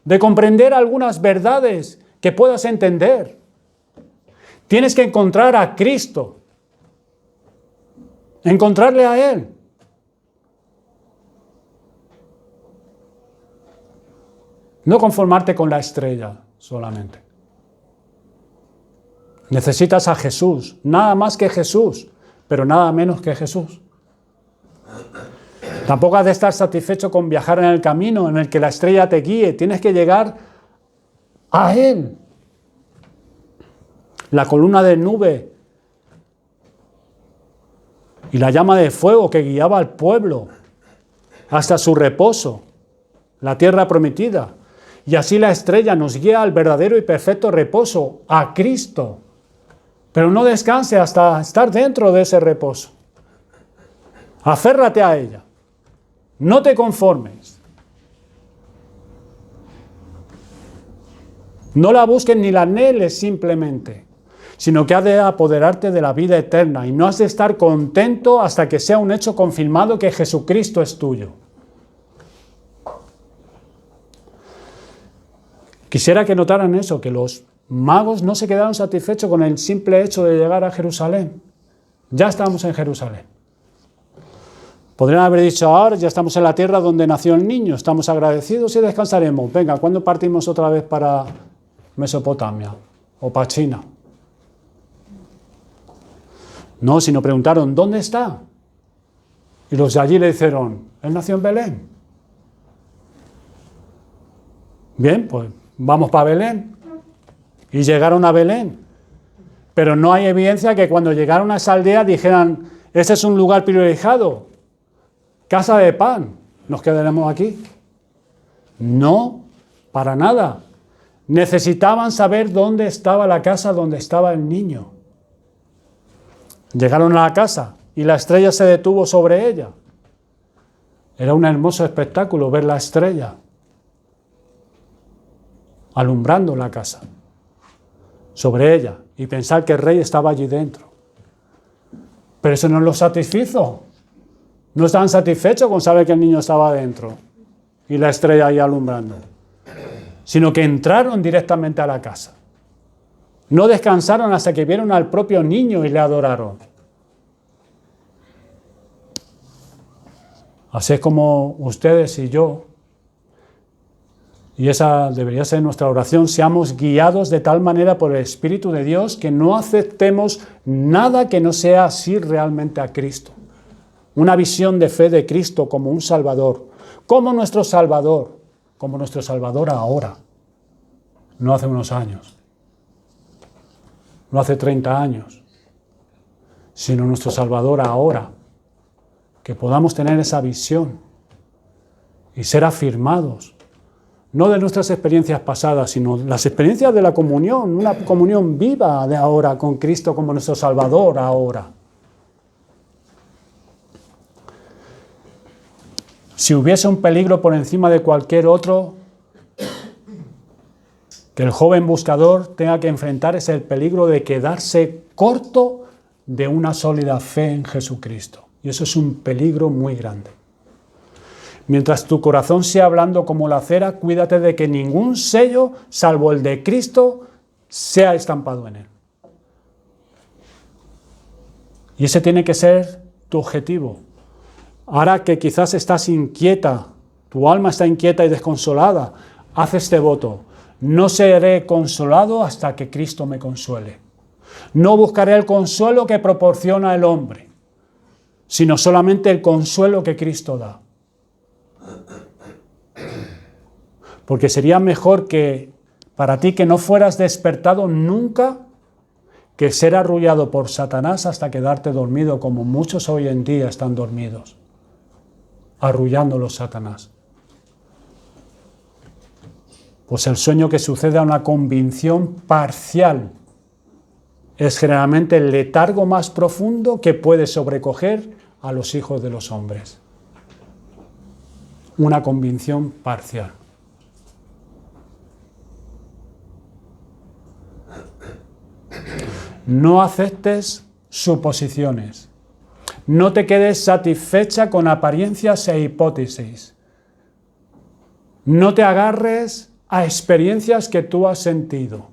[SPEAKER 1] de comprender algunas verdades que puedas entender. Tienes que encontrar a Cristo, encontrarle a Él. No conformarte con la estrella solamente. Necesitas a Jesús, nada más que Jesús, pero nada menos que Jesús. Tampoco has de estar satisfecho con viajar en el camino en el que la estrella te guíe. Tienes que llegar a Él. La columna de nube y la llama de fuego que guiaba al pueblo hasta su reposo, la tierra prometida. Y así la estrella nos guía al verdadero y perfecto reposo, a Cristo. Pero no descanse hasta estar dentro de ese reposo. Aférrate a ella. No te conformes. No la busques ni la anheles simplemente, sino que has de apoderarte de la vida eterna y no has de estar contento hasta que sea un hecho confirmado que Jesucristo es tuyo. Quisiera que notaran eso, que los magos no se quedaron satisfechos con el simple hecho de llegar a Jerusalén. Ya estamos en Jerusalén. Podrían haber dicho, ahora ya estamos en la tierra donde nació el niño, estamos agradecidos y descansaremos. Venga, ¿cuándo partimos otra vez para Mesopotamia o para China? No, sino preguntaron, ¿dónde está? Y los de allí le dijeron, él nació en Belén. Bien, pues vamos para Belén. Y llegaron a Belén. Pero no hay evidencia que cuando llegaron a esa aldea dijeran, este es un lugar privilegiado, casa de pan, nos quedaremos aquí. No, para nada. Necesitaban saber dónde estaba la casa donde estaba el niño. Llegaron a la casa y la estrella se detuvo sobre ella. Era un hermoso espectáculo ver la estrella alumbrando la casa, sobre ella, y pensar que el rey estaba allí dentro. Pero eso no los satisfizo. No estaban satisfechos con saber que el niño estaba dentro y la estrella ahí alumbrando, sino que entraron directamente a la casa. No descansaron hasta que vieron al propio niño y le adoraron. Así es como ustedes y yo, y esa debería ser nuestra oración, seamos guiados de tal manera por el Espíritu de Dios que no aceptemos nada que no sea así realmente a Cristo. Una visión de fe de Cristo como un Salvador, como nuestro Salvador ahora, no hace unos años, no hace 30 años, sino nuestro Salvador ahora, que podamos tener esa visión y ser afirmados, no de nuestras experiencias pasadas, sino las experiencias de la comunión, una comunión viva de ahora con Cristo como nuestro Salvador ahora. Si hubiese un peligro por encima de cualquier otro que el joven buscador tenga que enfrentar, es el peligro de quedarse corto de una sólida fe en Jesucristo. Y eso es un peligro muy grande. Mientras tu corazón sea blando como la cera, cuídate de que ningún sello, salvo el de Cristo, sea estampado en él. Y ese tiene que ser tu objetivo. Ahora que quizás estás inquieta, tu alma está inquieta y desconsolada, haz este voto. No seré consolado hasta que Cristo me consuele. No buscaré el consuelo que proporciona el hombre. sino solamente el consuelo que Cristo da. Porque sería mejor que para ti que no fueras despertado nunca que ser arrullado por Satanás hasta quedarte dormido, como muchos hoy en día están dormidos, arrullándolos Satanás. Pues el sueño que sucede a una convicción parcial es generalmente el letargo más profundo que puede sobrecoger a los hijos de los hombres. Una convicción parcial. No aceptes suposiciones. No te quedes satisfecha con apariencias e hipótesis. No te agarres a experiencias que tú has sentido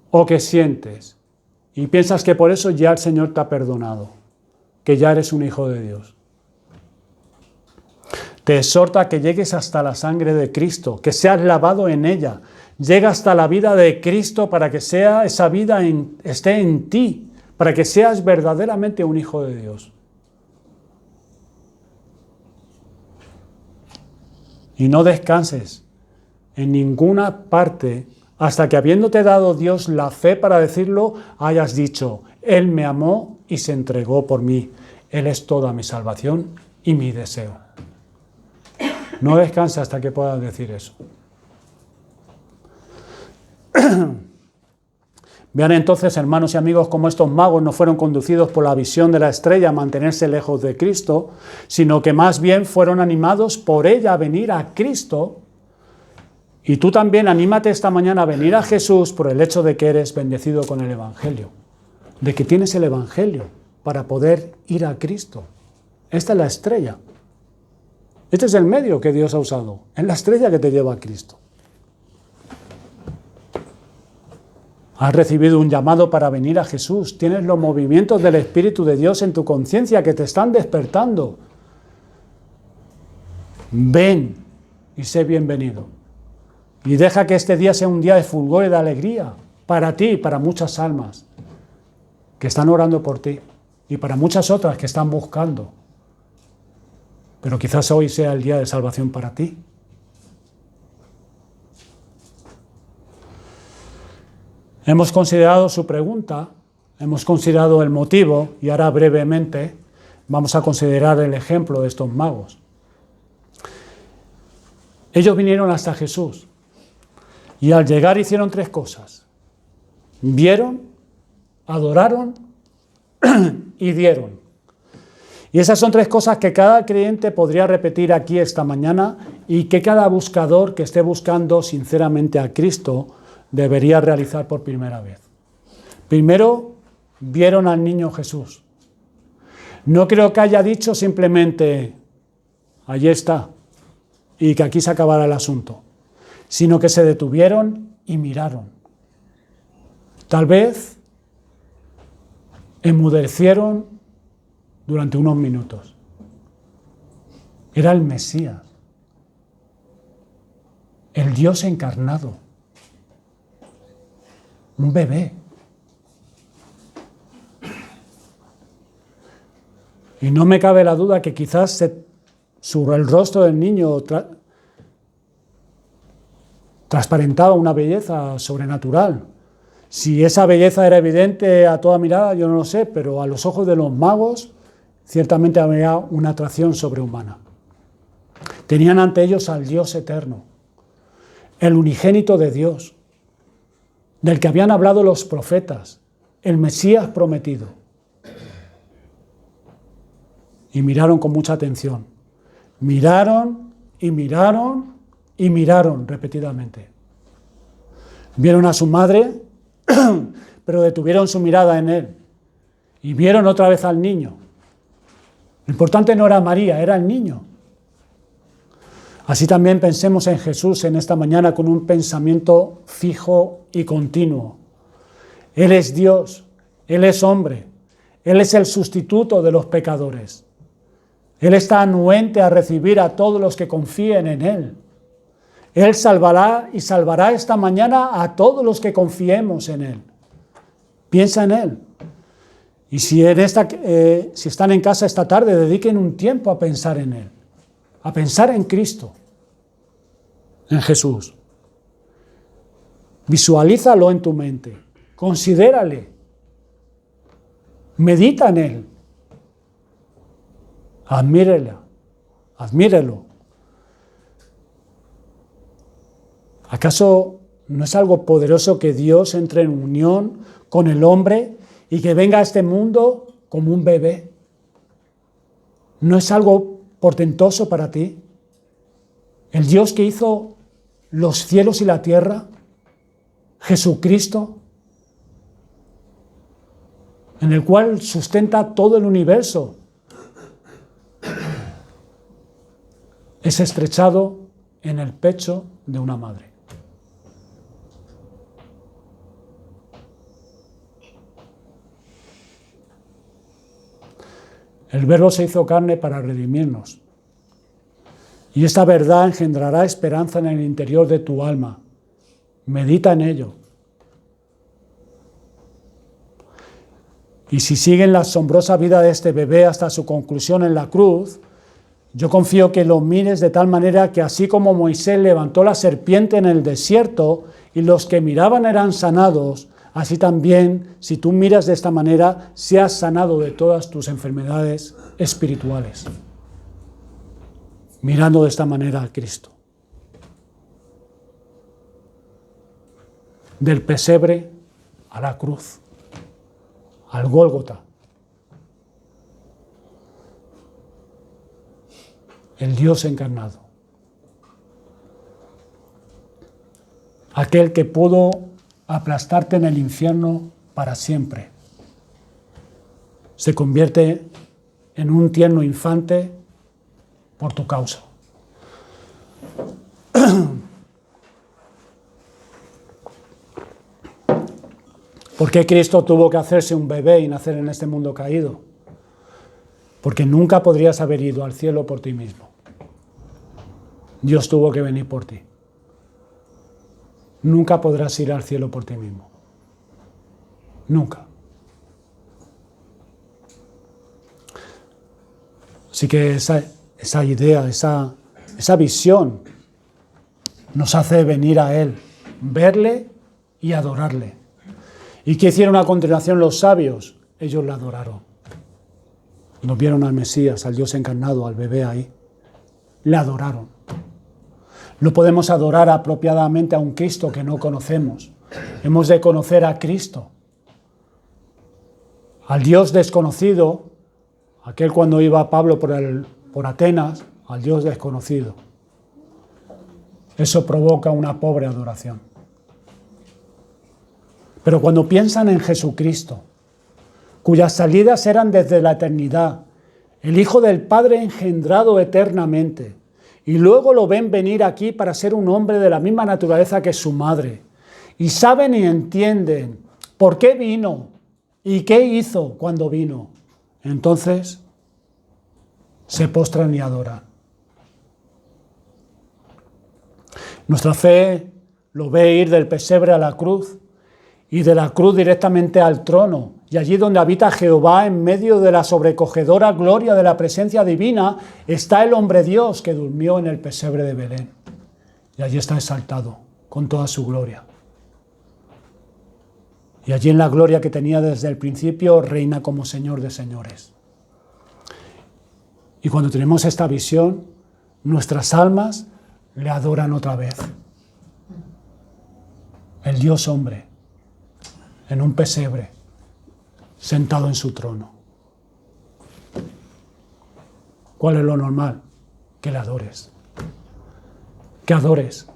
[SPEAKER 1] o que sientes y piensas que por eso ya el Señor te ha perdonado, que ya eres un hijo de Dios. Te exhorta a que llegues hasta la sangre de Cristo, que seas lavado en ella. Llega hasta la vida de Cristo para que esa vida esté en ti, para que seas verdaderamente un hijo de Dios. Y no descanses en ninguna parte hasta que, habiéndote dado Dios la fe para decirlo, hayas dicho: Él me amó y se entregó por mí. Él es toda mi salvación y mi deseo. No descanses hasta que puedas decir eso. Vean entonces, hermanos y amigos, cómo estos magos no fueron conducidos por la visión de la estrella a mantenerse lejos de Cristo, sino que más bien fueron animados por ella a venir a Cristo. Y tú también anímate esta mañana a venir a Jesús por el hecho de que eres bendecido con el Evangelio, de que tienes el Evangelio para poder ir a Cristo. Esta es la estrella. Este es el medio que Dios ha usado. Es la estrella que te lleva a Cristo. Has recibido un llamado para venir a Jesús. Tienes los movimientos del Espíritu de Dios en tu conciencia que te están despertando. Ven y sé bienvenido. Y deja que este día sea un día de fulgor y de alegría para ti y para muchas almas que están orando por ti y para muchas otras que están buscando. Pero quizás hoy sea el día de salvación para ti. Hemos considerado su pregunta, hemos considerado el motivo y ahora brevemente vamos a considerar el ejemplo de estos magos. Ellos vinieron hasta Jesús y al llegar hicieron tres cosas. Vieron, adoraron y dieron. Y esas son tres cosas que cada creyente podría repetir aquí esta mañana y que cada buscador que esté buscando sinceramente a Cristo debería realizar por primera vez. Primero, vieron al niño Jesús. No creo que haya dicho simplemente, allí está, y que aquí se acabara el asunto, sino que se detuvieron y miraron. Tal vez enmudecieron durante unos minutos. Era el Mesías, el Dios encarnado, un bebé. Y no me cabe la duda que quizás sobre el rostro del niño transparentaba una belleza sobrenatural. Si esa belleza era evidente a toda mirada, yo no lo sé, pero a los ojos de los magos ciertamente había una atracción sobrehumana. Tenían ante ellos al Dios eterno, el unigénito de Dios, del que habían hablado los profetas, el Mesías prometido. Y miraron con mucha atención. Miraron y miraron y miraron repetidamente. Vieron a su madre, pero detuvieron su mirada en él. Y vieron otra vez al niño. Lo importante no era María, era el niño. Así también pensemos en Jesús en esta mañana con un pensamiento fijo y continuo. Él es Dios, Él es hombre, Él es el sustituto de los pecadores. Él está anuente a recibir a todos los que confíen en Él. Él salvará y salvará esta mañana a todos los que confiemos en Él. Piensa en Él. Y si están en casa esta tarde, dediquen un tiempo a pensar en Él, a pensar en Cristo, en Jesús. Visualízalo en tu mente, considérale, medita en Él, admírelo. ¿Acaso no es algo poderoso que Dios entre en unión con el hombre y que venga a este mundo como un bebé? ¿No es algo portentoso para ti? El Dios que hizo los cielos y la tierra, Jesucristo, en el cual sustenta todo el universo, es estrechado en el pecho de una madre. El Verbo se hizo carne para redimirnos. Y esta verdad engendrará esperanza en el interior de tu alma. Medita en ello. Y si siguen la asombrosa vida de este bebé hasta su conclusión en la cruz, yo confío que lo mires de tal manera que así como Moisés levantó la serpiente en el desierto y los que miraban eran sanados, así también, si tú miras de esta manera, seas sanado de todas tus enfermedades espirituales. Mirando de esta manera a Cristo. Del pesebre a la cruz, al Gólgota. El Dios encarnado. Aquel que pudo aplastarte en el infierno para siempre. Se convierte en un tierno infante por tu causa. ¿Por qué Cristo tuvo que hacerse un bebé y nacer en este mundo caído? Porque nunca podrías haber ido al cielo por ti mismo. Dios tuvo que venir por ti. Nunca podrás ir al cielo por ti mismo. Nunca. Así que esa idea, esa visión nos hace venir a Él, verle y adorarle. ¿Y qué hicieron a continuación los sabios? Ellos le adoraron. Nos vieron al Mesías, al Dios encarnado, al bebé ahí. Le adoraron. No podemos adorar apropiadamente a un Cristo que no conocemos. Hemos de conocer a Cristo. Al Dios desconocido, aquel cuando iba Pablo por Atenas, al Dios desconocido. Eso provoca una pobre adoración. Pero cuando piensan en Jesucristo, cuyas salidas eran desde la eternidad, el Hijo del Padre engendrado eternamente, y luego lo ven venir aquí para ser un hombre de la misma naturaleza que su madre, y saben y entienden por qué vino y qué hizo cuando vino, entonces se postran y adoran. Nuestra fe lo ve ir del pesebre a la cruz, y de la cruz directamente al trono, y allí donde habita Jehová en medio de la sobrecogedora gloria de la presencia divina, está el hombre Dios que durmió en el pesebre de Belén. Y allí está exaltado con toda su gloria. Y allí en la gloria que tenía desde el principio reina como Señor de señores. Y cuando tenemos esta visión, nuestras almas le adoran otra vez. El Dios hombre, en un pesebre, sentado en su trono. ¿Cuál es lo normal? Que le adores. Que adores.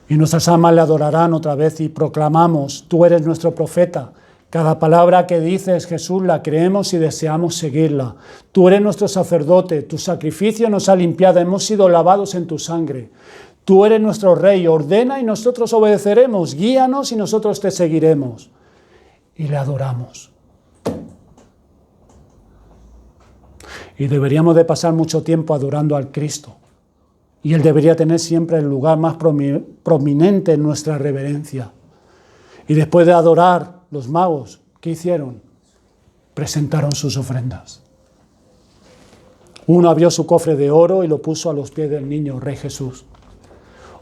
[SPEAKER 1] Y nuestras almas le adorarán otra vez y proclamamos, tú eres nuestro profeta. Cada palabra que dices, Jesús, la creemos y deseamos seguirla. Tú eres nuestro sacerdote, tu sacrificio nos ha limpiado, hemos sido lavados en tu sangre. Tú eres nuestro Rey, ordena y nosotros obedeceremos, guíanos y nosotros te seguiremos. Y le adoramos. Y deberíamos de pasar mucho tiempo adorando al Cristo. Y Él debería tener siempre el lugar más prominente en nuestra reverencia. Y después de adorar, los magos ¿qué hicieron? Presentaron sus ofrendas. Uno abrió su cofre de oro y lo puso a los pies del niño, Rey Jesús.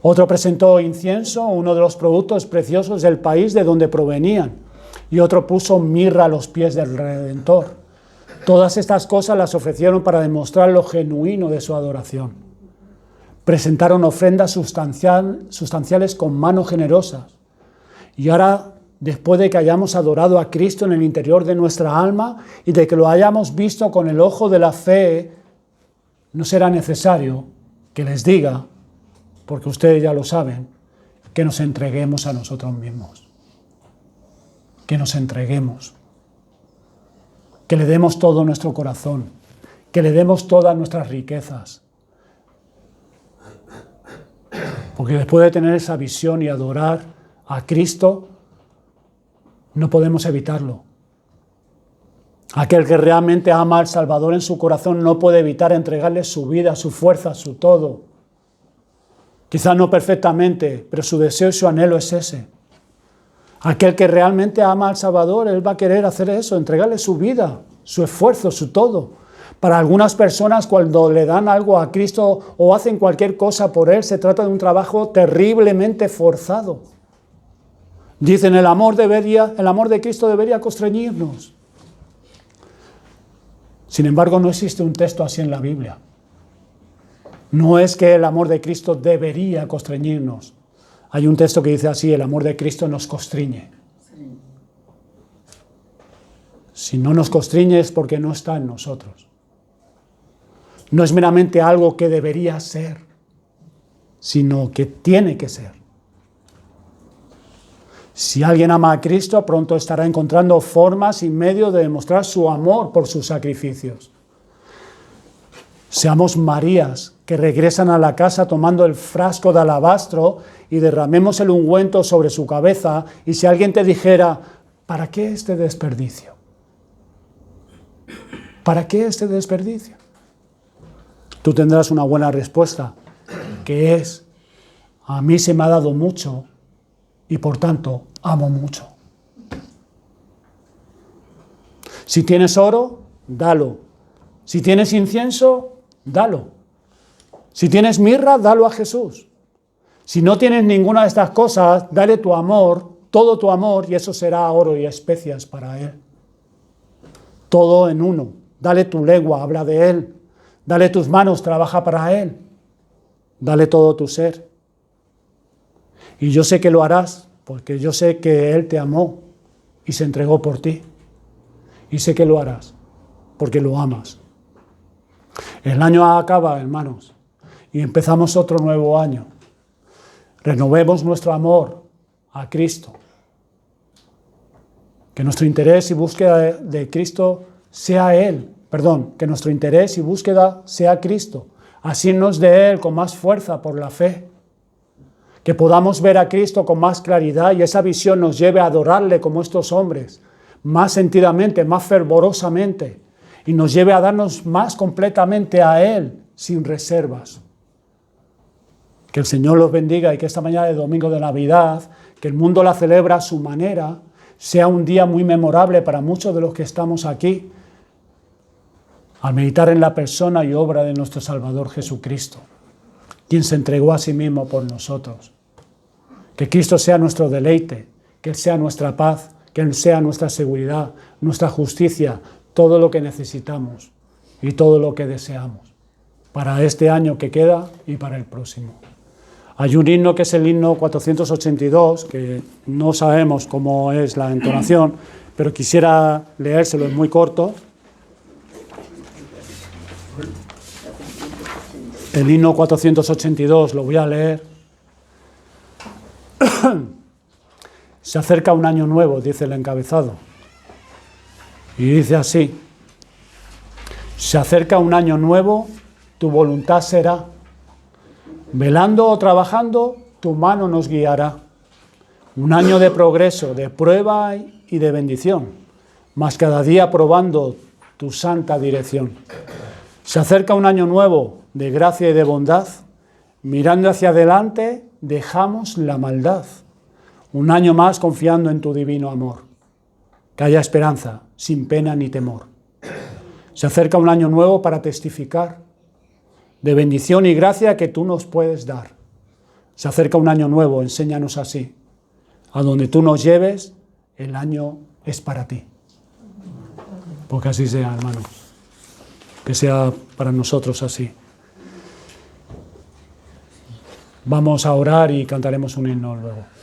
[SPEAKER 1] Otro presentó incienso, uno de los productos preciosos del país de donde provenían, y otro puso mirra a los pies del Redentor. Todas estas cosas las ofrecieron para demostrar lo genuino de su adoración. Presentaron ofrendas sustanciales con manos generosas. Y ahora, después de que hayamos adorado a Cristo en el interior de nuestra alma y de que lo hayamos visto con el ojo de la fe, no será necesario que les diga, porque ustedes ya lo saben, que nos entreguemos a nosotros mismos. Que nos entreguemos. Que le demos todo nuestro corazón. Que le demos todas nuestras riquezas. Porque después de tener esa visión y adorar a Cristo, no podemos evitarlo. Aquel que realmente ama al Salvador en su corazón no puede evitar entregarle su vida, su fuerza, su todo. Quizás no perfectamente, pero su deseo y su anhelo es ese. Aquel que realmente ama al Salvador, él va a querer hacer eso, entregarle su vida, su esfuerzo, su todo. Para algunas personas, cuando le dan algo a Cristo o hacen cualquier cosa por él, se trata de un trabajo terriblemente forzado. Dicen, el amor de Cristo debería constreñirnos. Sin embargo, no existe un texto así en la Biblia. No es que el amor de Cristo debería constreñirnos. Hay un texto que dice así, el amor de Cristo nos constriñe. Si no nos constriñe es porque no está en nosotros. No es meramente algo que debería ser, sino que tiene que ser. Si alguien ama a Cristo, pronto estará encontrando formas y medios de demostrar su amor por sus sacrificios. Seamos Marías que regresan a la casa tomando el frasco de alabastro y derramemos el ungüento sobre su cabeza, y si alguien te dijera, ¿para qué este desperdicio? ¿Para qué este desperdicio? Tú tendrás una buena respuesta, que es, a mí se me ha dado mucho y por tanto amo mucho. Si tienes oro, dalo. Si tienes incienso, dalo. Si tienes mirra, dalo a Jesús. Si no tienes ninguna de estas cosas, dale tu amor, todo tu amor, y eso será oro y especias para Él. Todo en uno. Dale tu lengua, habla de Él. Dale tus manos, trabaja para Él. Dale todo tu ser. Y yo sé que lo harás, porque yo sé que Él te amó y se entregó por ti. Y sé que lo harás, porque lo amas. El año acaba, hermanos, y empezamos otro nuevo año. Renovemos nuestro amor a Cristo. Que nuestro interés y búsqueda de Cristo sea Él. Que nuestro interés y búsqueda sea Cristo. Asirnos de Él con más fuerza por la fe. Que podamos ver a Cristo con más claridad y esa visión nos lleve a adorarle como estos hombres, más sentidamente, más fervorosamente, y nos lleve a darnos más completamente a Él, sin reservas. Que el Señor los bendiga y que esta mañana de domingo de Navidad, que el mundo la celebra a su manera, sea un día muy memorable para muchos de los que estamos aquí, al meditar en la persona y obra de nuestro Salvador Jesucristo, quien se entregó a sí mismo por nosotros. Que Cristo sea nuestro deleite, que Él sea nuestra paz, que Él sea nuestra seguridad, nuestra justicia, todo lo que necesitamos y todo lo que deseamos para este año que queda y para el próximo. Hay un himno que es el himno 482, que no sabemos cómo es la entonación, pero quisiera leérselo, es muy corto. El himno 482, lo voy a leer. Se acerca un año nuevo, dice el encabezado. Y dice así: se acerca un año nuevo, tu voluntad será. Velando o trabajando, tu mano nos guiará. Un año de progreso, de prueba y de bendición, mas cada día probando tu santa dirección. Se acerca un año nuevo de gracia y de bondad. Mirando hacia adelante, dejamos la maldad. Un año más confiando en tu divino amor. que haya esperanza, sin pena ni temor. Se acerca un año nuevo para testificar de bendición y gracia que tú nos puedes dar. Se acerca un año nuevo, enséñanos así. A donde tú nos lleves, el año es para ti. Porque así sea, hermano. Que sea para nosotros así. Vamos a orar y cantaremos un himno luego.